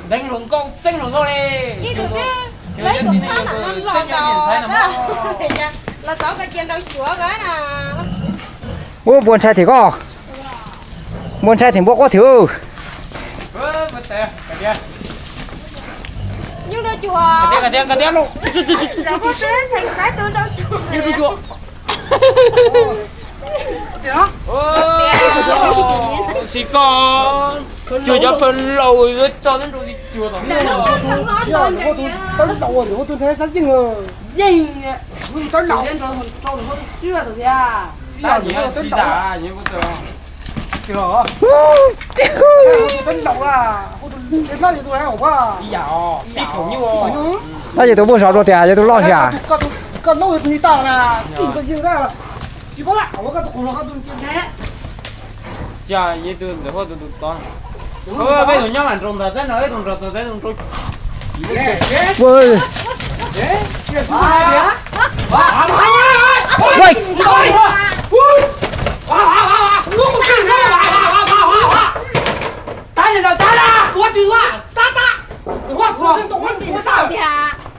đánh lùng câu đi Đi được chứ. Lấy cũng thắng là nó lọt đầu. Là có cái chuyện đâu chúa cái là. Bố buồn xe thì có. Buồn xe thì bố có thiếu. Nhưng đâu chùa. Cái đeo luôn. Đâu có thế thành cái tôi đâu chùa. Nhưng đi chùa. Xí con. Chùa cho phân lầu rồi cho đến rồi đi chùa đó. Tấn đầu rồi, tôi thấy rất nhiều dinh, mình tấn đầu lên rồi, mình trâu nó xưa rồi nha. Ta nhớ chỉ giả nhớ có được. Chưa. Tấn đầu à, đến bao giờ tôi hay hổ à? Đi dạo, đi khủng như vậy. Bây giờ tôi buồn sợ rồi thì giờ tôi lo gì à? Còn lâu thì tao là tìm cái gì ra, chỉ có lão cái khổ nó tôi trên xe. Chà, vậy tôi để thôi tôi con. Bây giờ nhau ảnh rồng ra thế nói rồng ra thế rồng trôi. Ôi. Đấy. Đấy.